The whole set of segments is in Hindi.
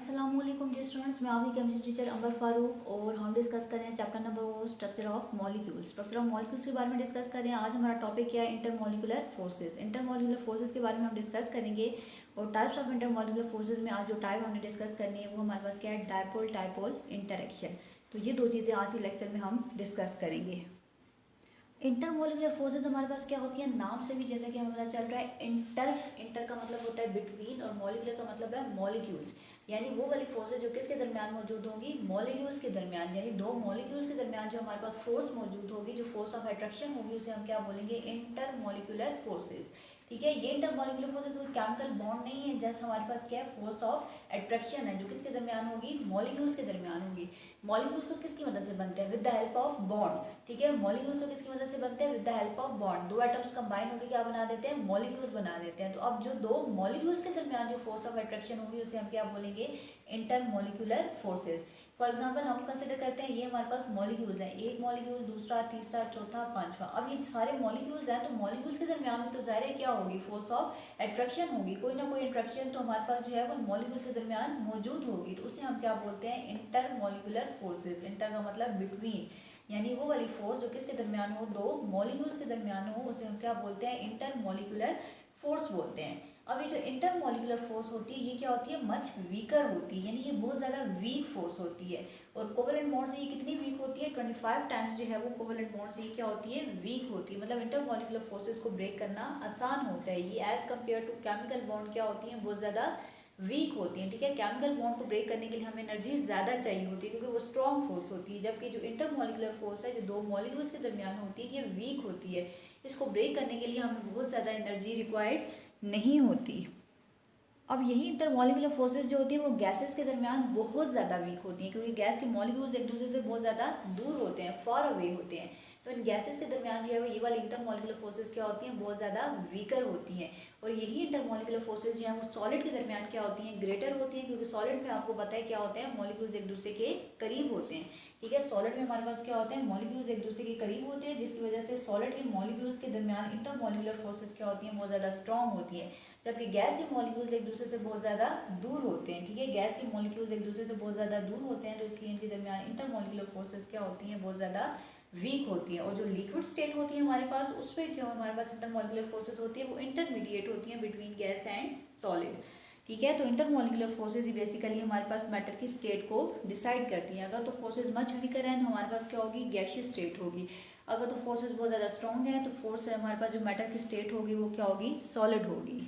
अस्सलाम वालेकुम जी स्टूडेंट्स, मैं आपकी केमिस्ट्री टीचर अंबर फारूक और हम डिस्कस कर रहे हैं चैप्टर नंबर वो structure of molecules. Structure of molecules के बारे में डिस्कस कर रहे हैं। आज हमारा टॉपिक क्या है? Intermolecular forces. इंटरमॉलिक्यूलर फोर्सेस के बारे में हम डिस्कस करेंगे और टाइप्स ऑफ इंटरमॉलिक्यूलर फोर्सेस में आज जो टाइप हमने डिस्कस करनी है वो हमारे पास क्या है? Dipole टाइपोल interaction. तो ये दो चीज़ें आज के लेक्चर में हम डिस्कस करेंगे। इंटरमॉलिक्यूलर फोर्सेस हमारे पास क्या होती है? नाम से भी जैसा कि हमें पता चल रहा है, इंटर का मतलब होता है बिटवीन और मॉलिक्यूलर का मतलब है मॉलिक्यूल्स, यानी वो वाली फोर्सेस जो किसके दरमियान मौजूद होंगी? मॉलिक्यूल्स के दरमियान, यानी दो मॉलिक्यूल्स के दरमियान जो हमारे पास फोर्स मौजूद होगी, जो फोर्स ऑफ अट्रैक्शन होगी, उसे हम क्या बोलेंगे? Intermolecular forces. ठीक है, ये इंटरमॉलिक्यूलर फोर्सेस कोई केमिकल बॉन्ड नहीं है, जस्ट हमारे पास क्या है? फोर्स ऑफ अट्रैक्शन है जो किसके दरमियान होगी? मॉलिक्यूल्स के दरमियान होगी। मॉलिक्यूल्स तो किसकी मदद से बनते हैं? With the help of bond. ठीक है, मॉलिक्यूल्स तो किसकी मदद से बनते हैं? With the help of bond. दो एटम्स कंबाइन होकर क्या बना देते हैं? मॉलिक्यूल्स बना देते हैं। तो अब जो दो मॉलिक्यूल्स के दरमियान जो फोर्स ऑफ अट्रैक्शन होगी उसे हम क्या बोलेंगे? Intermolecular forces. फॉर एग्जाम्पल हम कंसिडर करते हैं ये हमारे पास मॉलिक्यूल्स हैं, एक मॉलिक्यूल, दूसरा, तीसरा, चौथा, पांचवा। अब ये सारे मॉलिक्यूल्स हैं तो मॉलिक्यूल्स के दरमियान में तो जाहिर है क्या होगी? फोर्स ऑफ अट्रैक्शन होगी। कोई ना कोई अट्रैक्शन तो हमारे पास जो है वो मॉलिक्यूल्स के दरमियान मौजूद होगी, तो उसे हम क्या बोलते हैं? Intermolecular forces. इंटर का मतलब बिटवीन, यानी वो वाली फोर्स जो किसके दरमियान हो? दो मॉलिक्यूल्स के दरमियान हो, उसे हम क्या बोलते हैं? इंटरमॉलिक्यूलर फोर्स बोलते हैं। अब ये जो इंटरमॉलिक्यूलर फोर्स होती है ये क्या होती है? मच वीकर होती है, यानी ये बहुत ज़्यादा वीक फोर्स होती है। और कोवेलेंट बॉन्ड से ये कितनी वीक होती है? 25 टाइम्स जो है वो कोवेलेंट बॉन्ड से ये क्या होती है? वीक होती है। मतलब इंटरमॉलिक्यूलर फोर्सेस को ब्रेक करना आसान होता है। ये as compared to chemical bond क्या होती है? बहुत ज़्यादा वीक होती हैं। ठीक है, केमिकल बॉन्ड को ब्रेक करने के लिए हमें एनर्जी ज़्यादा चाहिए होती है क्योंकि वो स्ट्रॉन्ग फोर्स होती है, जबकि जो इंटरमॉलिक्यूलर फोर्स है जो दो मॉलिक्यूल्स के दरमियान होती है ये वीक होती है। इसको ब्रेक करने के लिए हमें बहुत ज़्यादा एनर्जी रिक्वायर्ड नहीं होती। अब यही इंटरमॉलिक्यूलर फोर्सेस जो होती है वो गैसेस के दरमियान बहुत ज़्यादा वीक होती हैं क्योंकि गैस के मॉलिक्यूल्स एक दूसरे से बहुत ज़्यादा दूर होते हैं, फार अवे होते हैं। तो इन गैसेस के दरमियान जो है वो ये वाली इंटरमॉलिक्यूलर फोर्सेस क्या होती हैं? बहुत ज़्यादा वीकर होती हैं। और यही इंटरमॉलिक्यूलर फोर्सेस जो हैं वो सॉलिड के दरमियान क्या होती हैं? ग्रेटर होती हैं, क्योंकि सॉलिड में आपको पता है क्या होते हैं? मॉलिक्यूल्स एक दूसरे के करीब होते हैं। ठीक है, सॉलिड में हमारे पास क्या होते हैं? मॉलिक्यूल्स एक दूसरे के करीब होते हैं, जिसकी वजह से सॉलिड के मॉलिक्यूल्स के दरमियान इंटरमॉलिक्यूलर फोर्सेस क्या होती हैं? बहुत ज़्यादा स्ट्रॉन्ग होती हैं। जबकि गैस के मॉलिक्यूल्स एक दूसरे से बहुत ज़्यादा दूर होते हैं। ठीक है, गैस के मॉलिक्यूल्स एक दूसरे से बहुत ज़्यादा दूर होते हैं, तो इसलिए इनके दरमियान इंटरमॉलिक्यूलर फोर्सेस क्या होती हैं? बहुत ज़्यादा वीक होती है। और जो लिक्विड स्टेट होती है हमारे पास, उसमें जो हमारे पास इंटरमॉलिक्यूलर फोर्सेस होती है वो इंटरमीडिएट होती हैं बिटवीन गैस एंड सॉलिड। ठीक है, तो इंटरमॉलिक्यूलर फोर्सेस ही बेसिकली हमारे पास मैटर की स्टेट को डिसाइड करती हैं। अगर तो फोर्सेस मच वीकर हैं तो हमारे पास क्या होगी? गैसियस स्टेट होगी। अगर तो फोर्सेस बहुत ज़्यादा स्ट्रॉन्ग है तो फोर्स हमारे पास जो मैटर की स्टेट होगी वो क्या होगी? सॉलिड होगी।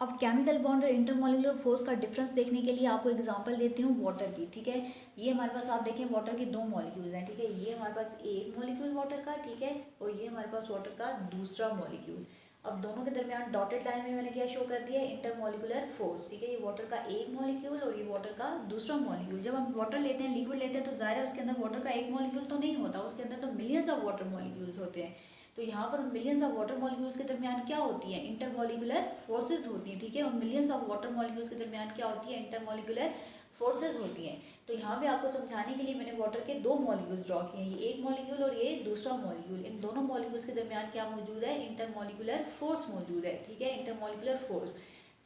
अब केमिकल बॉन्ड और इंटरमॉलिक्यूलर फोर्स का डिफरेंस देखने के लिए आपको एग्जांपल देती हूँ वाटर की। ठीक है, ये हमारे पास आप देखें वाटर के दो मॉलिक्यूल्स हैं। ठीक है, ये हमारे पास एक मॉलिक्यूल वाटर का, ठीक है, और ये हमारे पास वाटर का दूसरा मॉलिक्यूल। अब दोनों के दरमियान डॉटेड लाइन में मैंने क्या शो कर दिया? Intermolecular force. ठीक है, ये वाटर का एक मॉलिक्यूल और ये वाटर का दूसरा मॉलिक्यूल। जब हम वाटर लेते हैं, लिक्विड लेते हैं, तो जाहिर है उसके अंदर वाटर का एक मॉलिक्यूल तो नहीं होता, उसके अंदर तो मिलियंस ऑफ वाटर मॉलिक्यूल्स होते हैं। तो यहाँ पर मिलियंस ऑफ वाटर मॉलिक्यूल्स के दरमियान क्या होती है? इंटरमॉलिक्यूलर फोर्सेज होती हैं। ठीक है, और मिलियंस ऑफ वाटर मॉलिक्यूल्स के दरमियान क्या होती है? इंटरमॉलिक्यूलर फोर्सेज होती हैं। तो यहाँ पे आपको समझाने के लिए मैंने वाटर के दो मॉलिक्यूल्स ड्रॉ किए हैं, ये एक मॉलिक्यूल और ये दूसरा मॉलिक्यूल। इन दोनों मॉलिक्यूल्स के दरमियान क्या मौजूद है? इंटरमॉलिक्यूलर फोर्स मौजूद है। ठीक है, इंटरमॉलिक्यूलर फोर्स।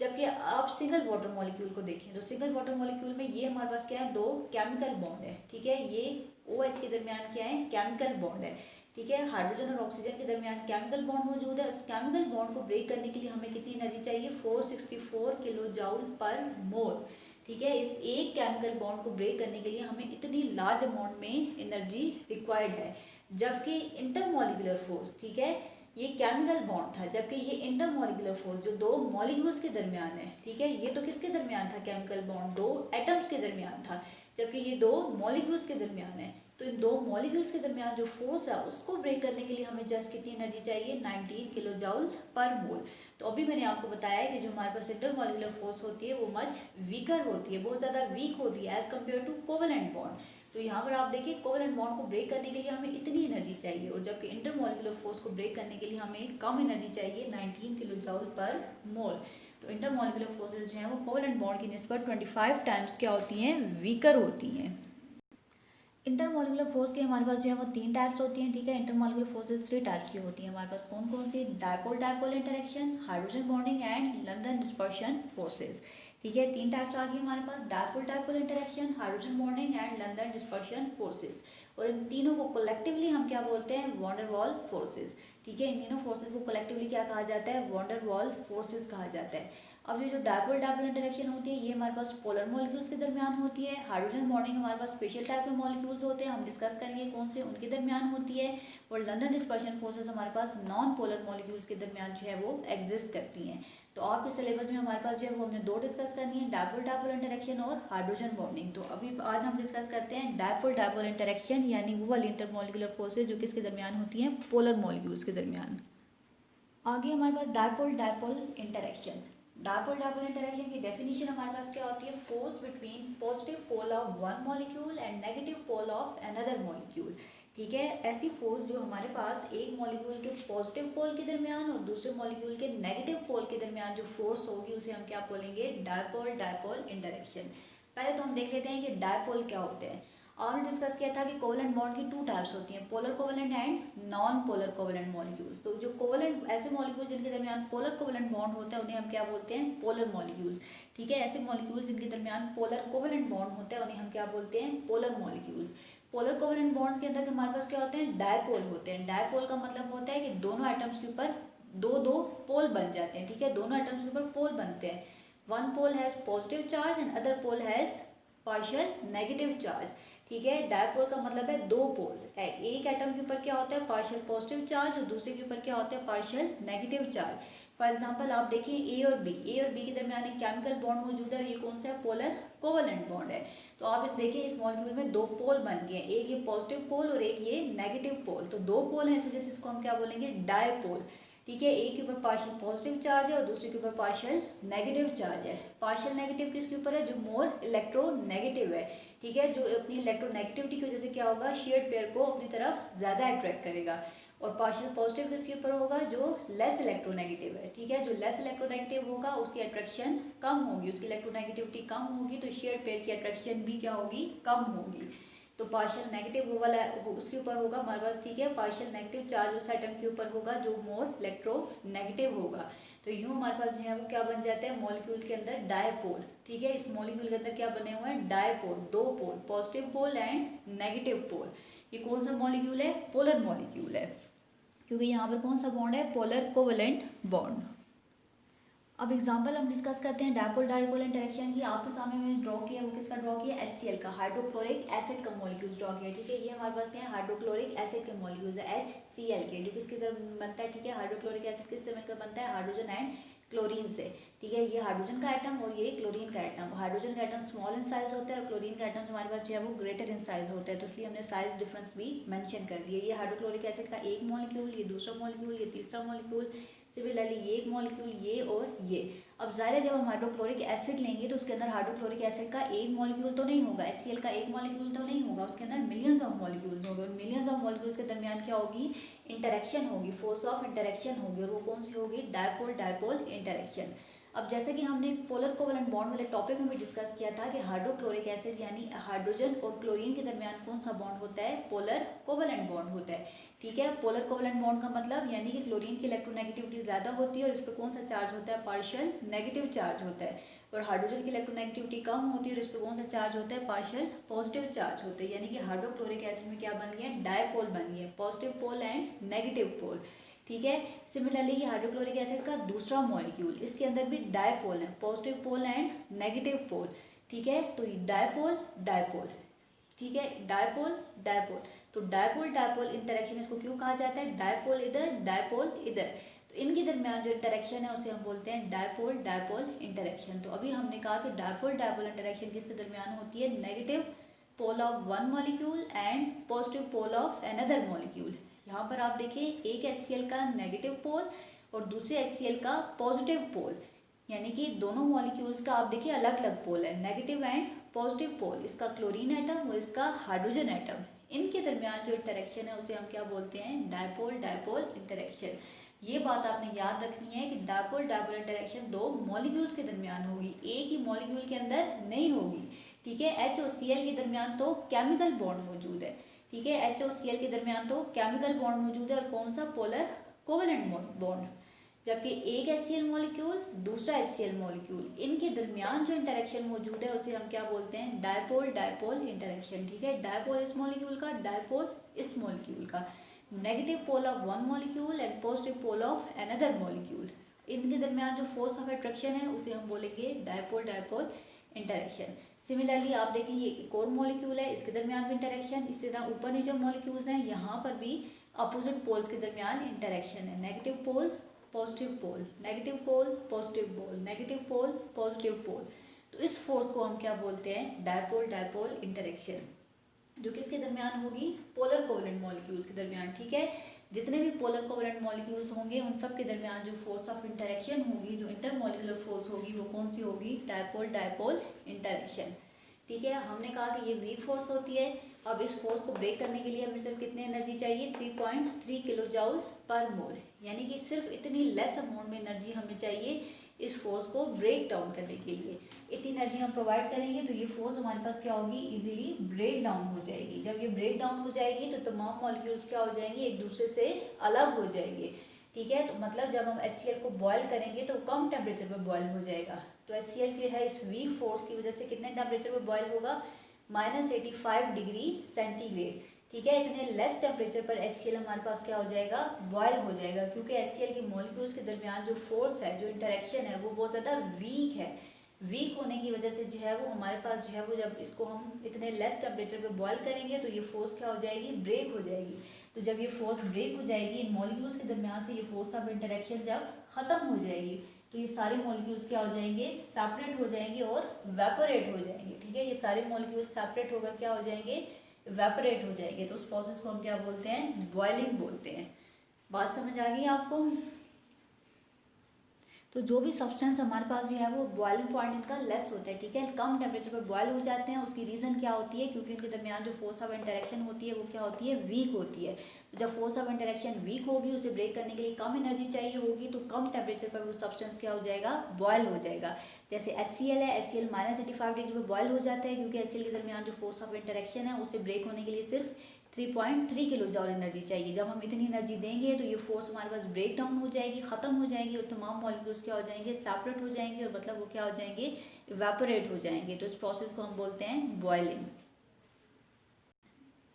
जबकि आप सिंगल वाटर मॉलिक्यूल को देखें तो सिंगल वाटर मॉलिक्यूल में ये हमारे पास क्या है? दो केमिकल बॉन्ड है। ठीक है, ये OH के दरमियान क्या है? केमिकल बॉन्ड है। ठीक है, हाइड्रोजन और ऑक्सीजन के दरमियान केमिकल बॉन्ड मौजूद है। उस केमिकल बॉन्ड को ब्रेक करने के लिए हमें कितनी एनर्जी चाहिए? 464 किलो जूल पर मोल। ठीक है, इस एक केमिकल बॉन्ड को ब्रेक करने के लिए हमें इतनी लार्ज अमाउंट में एनर्जी रिक्वायर्ड है। जबकि इंटरमॉलिक्यूलर फोर्स, ठीक है, ये केमिकल बॉन्ड था, जबकि ये इंटरमॉलिक्यूलर फोर्स जो दो मॉलिक्यूल्स के दरमियान है। ठीक है, ये तो किसके दरमियान था? केमिकल बॉन्ड दो एटम्स के दरमियान था, जबकि ये दो मॉलिक्यूल्स के दरमियान है। तो इन दो मॉलिक्यूल्स के दरमियान जो फोर्स है उसको ब्रेक करने के लिए हमें जस्ट कितनी एनर्जी चाहिए? 19 किलो जूल पर मोल। तो अभी मैंने आपको बताया कि जो हमारे पास इंटरमॉलिक्यूलर फोर्स होती है वो मच वीकर होती है, बहुत ज़्यादा वीक होती है as compared to covalent bond. तो यहाँ पर आप देखिए कोवेलेंट बॉन्ड को ब्रेक करने के लिए हमें इतनी एनर्जी चाहिए, और जबकि इंटरमॉलिक्यूलर फोर्स को ब्रेक करने के लिए हमें कम एनर्जी चाहिए, 19 किलो जूल पर मोल। तो इंटरमॉलिक्यूलर फोर्सेज जो हैं वो कोवेलेंट बॉन्ड की निस्बत 25 टाइम्स क्या होती हैं? वीकर होती हैं। इंटरमॉलिक्यूलर फोर्स के हमारे पास जो है वो तीन टाइप्स होती हैं। ठीक है, इंटरमॉलिक्यूलर फोर्सेस 3 टाइप्स की होती हैं हमारे पास। कौन कौन सी? Dipole dipole interaction, hydrogen bonding and London dispersion forces. ठीक है, 3 टाइप्स आ गई हमारे पास, dipole dipole interaction, hydrogen bonding and London dispersion forces. और इन तीनों को कलेक्टिवली हम क्या बोलते हैं, वॉन डेर वाल फोर्सेस। ठीक है, इन तीनों फोर्सेस को कलेक्टिवली क्या कहा जाता है, वॉन डेर वाल फोर्सेस कहा जाता है। अब ये जो डायपोल डायपोल इंटरेक्शन होती है ये हमारे पास पोलर मॉलिक्यूल्स के दरमियान होती है। हाइड्रोजन बॉन्डिंग हमारे पास स्पेशल टाइप के मॉलिक्यूल्स होते हैं, हम डिस्कस करेंगे कौन से उनके दरमियान होती है। और लंदन डिस्पर्शन फोर्सेस हमारे पास नॉन पोलर मॉलिक्यूल्स के दरमियान जो है वो एग्जिस्ट करती हैं। तो आपके सिलेबस में हमारे पास जो है वो हमने 2 डिस्कस करनी है, डायपोल डायपोल इंटरेक्शन और हाइड्रोजन बॉन्डिंग। तो अभी आज हम डिस्कस करते हैं डायपोल डायपोल इंटरेक्शन, यानी वो वाली इंटरमॉलिक्यूलर फोर्सेज जो किसके दरमियान होती हैं, पोलर मॉलिक्यूल्स के दरमियान। आगे हमारे पास dipole dipole interaction. Dipole dipole interaction की डेफिनेशन हमारे पास क्या होती है, force between positive pole of one molecule and negative pole of another molecule. ठीक है, ऐसी फोर्स जो हमारे पास एक मॉलिक्यूल के पॉजिटिव पोल के दरमियान और दूसरे मॉलिक्यूल के नेगेटिव पोल के दरमियान जो फोर्स होगी उसे हम क्या बोलेंगे, डायपोल डायपोल इंटरेक्शन। पहले तो हम देख लेते हैं कि डायपोल क्या होते हैं। आपने डिस्कस किया था कि कोवेलेंट बॉन्ड की 2 टाइप्स होती हैं, polar covalent and non polar covalent molecules. तो जो कोवेलेंट ऐसे मॉलिक्यूल जिनके दरमियान पोलर कोवेलेंट बॉन्ड होता है उन्हें हम क्या बोलते हैं, पोलर मॉलिक्यूल्स। ठीक है, ऐसे मॉलिक्यूल्स जिनके दरमियान पोलर कोवेलेंट बॉन्ड होता है उन्हें हम क्या बोलते हैं, polar molecules. Polar covalent bonds के अंदर हमारे पास क्या होते हैं, डायपोल होते हैं। डायपोल का मतलब होता है कि दोनों एटम्स के ऊपर दो दो पोल बन जाते हैं। ठीक है, दोनों एटम्स के ऊपर पोल बनते हैं, one pole has positive charge and other pole has partial negative charge. ठीक है, डायपोल का मतलब है 2 पोल्स, एक एटम के ऊपर क्या होता है, पार्शियल पॉजिटिव चार्ज और दूसरे के ऊपर क्या होता है, partial negative charge. For example आप देखिए ए और बी के दरमियान एक केमिकल बॉन्ड मौजूद है और ये कौन सा है, पोलर कोवेलेंट बॉन्ड है। तो आप इस देखिए इस मॉलिक्यूल में 2 पोल बन गए, एक ये पॉजिटिव पोल और एक ये नेगेटिव पोल। तो 2 पोल हैं, इस वजह से इसको हम क्या बोलेंगे, डायपोल। ठीक है, एक के ऊपर पार्शियल पॉजिटिव चार्ज है और दूसरे के ऊपर पार्शियल नेगेटिव चार्ज है। पार्शियल नेगेटिव किसके ऊपर है, जो मोर इलेक्ट्रोनेगेटिव है। ठीक है, जो अपनी इलेक्ट्रोनेगेटिविटी की वजह से क्या होगा, शेयर्ड पेयर को अपनी तरफ ज़्यादा अट्रैक्ट करेगा। और पार्शियल पॉजिटिव किसके ऊपर होगा, जो लेस इलेक्ट्रोनेगेटिव है। ठीक है, जो लेस इलेक्ट्रोनेगेटिव होगा उसकी अट्रैक्शन कम होगी, उसकी इलेक्ट्रोनेगेटिविटी कम होगी, तो शेयर्ड पेयर की अट्रैक्शन भी क्या होगी, कम होगी। तो पार्शियल नेगेटिव वाला उसके ऊपर होगा हमारे पास। ठीक है, पार्शियल नेगेटिव चार्ज उस एटम के ऊपर होगा जो मोर इलेक्ट्रोनेगेटिव होगा। तो यूँ हमारे पास जो है वो क्या बन जाता है, मॉलिक्यूल के अंदर डायपोल। ठीक है, इस मॉलिक्यूल के अंदर क्या बने हुए हैं, dipole, 2 pole, positive pole and negative pole. ये कौन सा मॉलिक्यूल है, पोलर मॉलिक्यूल है, क्योंकि यहाँ पर कौन सा बॉन्ड है, पोलर कोवेलेंट बॉन्ड। अब एग्जांपल हम डिस्कस करते हैं डायपोल डायपोल इंटरेक्शन की। आपके सामने मैंने ड्रॉ किया, वो किसका ड्रॉ किया, HCl का, हाइड्रोक्लोरिक एसिड का मॉलिक्यूल्स ड्रॉ किया। ठीक है, ये हमारे पास क्या है, हाइड्रोक्लोरिक एसिड के मॉलिक्यूल्स है, HCl के, जो किसकी तरह बनता है। ठीक है, हाइड्रोक्लोरिक एसिड किससे मिलकर बनता है, हाइड्रोजन एंड क्लोरीन से। ठीक है, ये हाइड्रोजन का एटम और ये क्लोरीन का एटम। हाइड्रोजन का एटम स्मॉल इन साइज होता है और क्लोरीन का एटम हमारे पास जो है वो ग्रेटर इन साइज होता है, तो इसलिए हमने साइज डिफरेंस भी मेंशन कर दिया। ये हाइड्रोक्लोरिक एसिड का एक मॉलिक्यूल, ये दूसरा मॉलिक्यूल, ये तीसरा मॉलिक्यूल, सिमिलरली ये एक मॉलिक्यूल, ये और ये। अब ज़ाहिर है जब हम हाइड्रोक्लोरिक एसिड लेंगे तो उसके अंदर हाइड्रोक्लोरिक एसिड का एक मॉलिक्यूल तो नहीं होगा, HCl का एक मॉलिक्यूल तो नहीं होगा, उसके अंदर मिलियंस ऑफ मॉलिक्यूल्स होंगे और मिलियंस ऑफ मॉलिक्यूल्स के दरमियान क्या होगी, इंटरेक्शन होगी, फोर्स ऑफ इंटरेक्शन होगी, और वो कौन सी होगी, डायपोल डायपोल इंटरेक्शन। अब जैसे कि हमने पोलर कोवेलेंट बॉन्ड वाले टॉपिक में भी डिस्कस किया था कि हाइड्रोक्लोरिक एसिड यानी हाइड्रोजन और क्लोरीन के दरमियान कौन सा बॉन्ड होता है, पोलर कोवेलेंट बॉन्ड होता है। ठीक है, पोलर कोवेलेंट बॉन्ड का मतलब यानी कि क्लोरीन की इलेक्ट्रोनेगेटिविटी ज़्यादा होती है और इस पर कौन सा चार्ज होता है, पार्शियल नेगेटिव चार्ज होता है, और हाइड्रोजन की इलेक्ट्रोनेगेटिविटी कम होती है और इस पर कौन सा चार्ज होता है, पार्शियल पॉजिटिव चार्ज होता है। यानी कि हाइड्रोक्लोरिक एसिड में क्या बन गया, डायपोल बन गया, positive pole and negative pole. ठीक है, सिमिलरली ये हाइड्रोक्लोरिक एसिड का दूसरा मॉलिक्यूल, इसके अंदर भी डायपोल है, positive pole and negative pole. ठीक है, तो ये डायपोल डायपोल, ठीक है, डायपोल डायपोल। तो डायपोल डायपोल इंटरेक्शन इसको क्यों कहा जाता है, डायपोल इधर डायपोल इधर, तो इनके दरमियान जो इंटरेक्शन है उसे हम बोलते हैं डायपोल डायपोल इंटरेक्शन। तो अभी हमने कहा कि डायपोल डायपोल इंटरेक्शन किसके दरमियान होती है, negative pole of one molecule and positive pole of another molecule. यहाँ पर आप देखिए एक HCl का नेगेटिव पोल और दूसरे HCl का पॉजिटिव पोल, यानी कि दोनों मॉलिक्यूल्स का आप देखिए अलग अलग पोल है, नेगेटिव एंड पॉजिटिव पोल, इसका क्लोरीन एटम और इसका हाइड्रोजन एटम, इनके दरमियान जो इंटरेक्शन है उसे हम क्या बोलते हैं, डायपोल डायपोल इंटरेक्शन। ये बात आपने याद रखनी है कि डायपोल डायपोल इंटरेक्शन 2 मॉलिक्यूल्स के दरमियान होगी, एक ही मॉलिक्यूल के अंदर नहीं होगी। ठीक है, H और Cl के दरमियान तो केमिकल बॉन्ड मौजूद है। ठीक है, H और Cl के दरमियान तो केमिकल बॉन्ड मौजूद है, और कौन सा, पोलर कोवेलेंट बॉन्ड। जबकि एक HCl मॉलिक्यूल दूसरा HCl मॉलिक्यूल, इनके दरमियान जो इंटरेक्शन मौजूद है उसे हम क्या बोलते हैं, डायपोल डायपोल इंटरेक्शन। ठीक है, डायपोल इस मॉलिक्यूल का, डायपोल इस मॉलिक्यूल का, negative pole of one molecule and positive pole of another molecule, इनके दरमियान जो फोर्स ऑफ अट्रैक्शन है उसे हम बोलेंगे डायपोल डायपोल इंटरेक्शन। सिमिलरली आप देखें ये एक और मॉलिक्यूल है, इसके दरमियान भी इंटरेक्शन, इसी तरह ऊपर नीचे मॉलिक्यूल्स हैं, यहाँ पर भी अपोजिट पोल्स के दरमियान इंटरेक्शन है, negative pole positive pole, negative pole positive pole, negative pole positive pole. तो इस फोर्स को हम क्या बोलते हैं, डायपोल डायपोल इंटरेक्शन, जो किसके दरमियान होगी, पोलर कोवेलेंट मॉलिक्यूल्स के दरमियान। ठीक है, जितने भी पोलर कोवेलेंट मॉलिक्यूल्स होंगे उन सब के दरमियान जो फोर्स ऑफ इंटरेक्शन होगी, जो इंटरमॉलिक्यूलर फोर्स होगी, वो कौन सी होगी, डायपोल डायपोल इंटरेक्शन। ठीक है, हमने कहा कि ये वीक फोर्स होती है। अब इस फोर्स को ब्रेक करने के लिए हमें सिर्फ कितनी एनर्जी चाहिए, 3.3 किलो जूल पर मोल, यानी कि सिर्फ इतनी लेस अमाउंट में एनर्जी हमें चाहिए इस फोर्स को ब्रेक डाउन करने के लिए। इतनी एनर्जी हम प्रोवाइड करेंगे तो ये फोर्स हमारे पास क्या होगी, इजीली ब्रेक डाउन हो जाएगी। जब ये ब्रेक डाउन हो जाएगी तो तमाम मॉलिक्यूल्स क्या हो जाएंगे, एक दूसरे से अलग हो जाएंगे। ठीक है, तो मतलब जब हम HCl को बॉयल करेंगे तो कम टेम्परेचर पर बॉयल हो जाएगा। तो HCl की है इस वीक फोर्स की वजह से कितने टेम्परेचर पर बॉयल होगा, -85 डिग्री सेंटीग्रेड। ठीक है, इतने लेस टेम्परेचर पर HCl हमारे पास क्या हो जाएगा, बॉयल हो जाएगा, क्योंकि HCl के मॉलिक्यूल्स के दरमियान जो फोर्स है, जो इंटरेक्शन है, वो बहुत ज़्यादा वीक है। वीक होने की वजह से जो है वो हमारे पास जो है वो, जब इसको हम इतने लेस टेम्परेचर पे बॉयल करेंगे तो ये फोर्स क्या हो जाएगी, ब्रेक हो जाएगी। तो जब ये फोर्स ब्रेक हो जाएगी, इन मॉलिक्यूल्स के दरमियान से ये फोर्स ऑफ इंटरेक्शन जब ख़त्म हो जाएगी तो ये सारे मॉलिक्यूल्स क्या हो जाएंगे, सेपरेट हो जाएंगे और वेपोरेट हो जाएंगे। ठीक है, ये सारे मॉलिक्यूल्स सेपरेट होकर क्या हो जाएंगे, वेपोरेट हो जाएंगे। तो उस प्रोसेस को हम क्या बोलते हैं, बॉइलिंग बोलते हैं। बात समझ आ गई आपको। तो जो भी सब्सटेंस हमारे पास जो है वो बॉइलिंग पॉइंट इनका लेस होता है। ठीक है, कम टेम्परेचर पर बॉयल हो जाते हैं। उसकी रीज़न क्या होती है, क्योंकि उनके दरमियान जो फोर्स ऑफ इंटरेक्शन होती है वो क्या होती है, वीक होती है। जब फोर्स ऑफ इंटरेक्शन वीक होगी, उसे ब्रेक करने के लिए कम एनर्जी चाहिए होगी, तो कम टेम्परेचर पर वो सब्सटेंस क्या हो जाएगा, बॉयल हो जाएगा। जैसे HCl है, HCl -85 डिग्री पर बॉयल हो जाता है, क्योंकि HCl के दरमियान जो फोर्स ऑफ इंटरेक्शन है उसे ब्रेक होने के लिए सिर्फ 3.3 किलो जूल एनर्जी चाहिए। जब हम इतनी एनर्जी देंगे तो ये फोर्स हमारे पास ब्रेक डाउन हो जाएगी, ख़त्म हो जाएगी, और तमाम मॉलिक्यूल्स क्या हो जाएंगे, सेपरेट हो जाएंगे, और मतलब वो क्या हो जाएंगे, इवेपोरेट हो जाएंगे। तो इस प्रोसेस को हम बोलते हैं बॉइलिंग।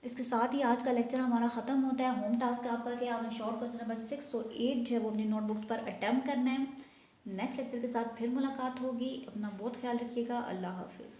इसके साथ ही आज का लेक्चर हमारा ख़त्म होता है। होम टास्क आपका क्या, आपने शॉर्ट क्वेश्चन नंबर 6 और 8 जो है वो अपनी नोटबुक्स पर अटैम्प्ट करना है। नेक्स्ट लेक्चर के साथ फिर मुलाकात होगी। अपना बहुत ख्याल रखिएगा। अल्लाह हाफिज़।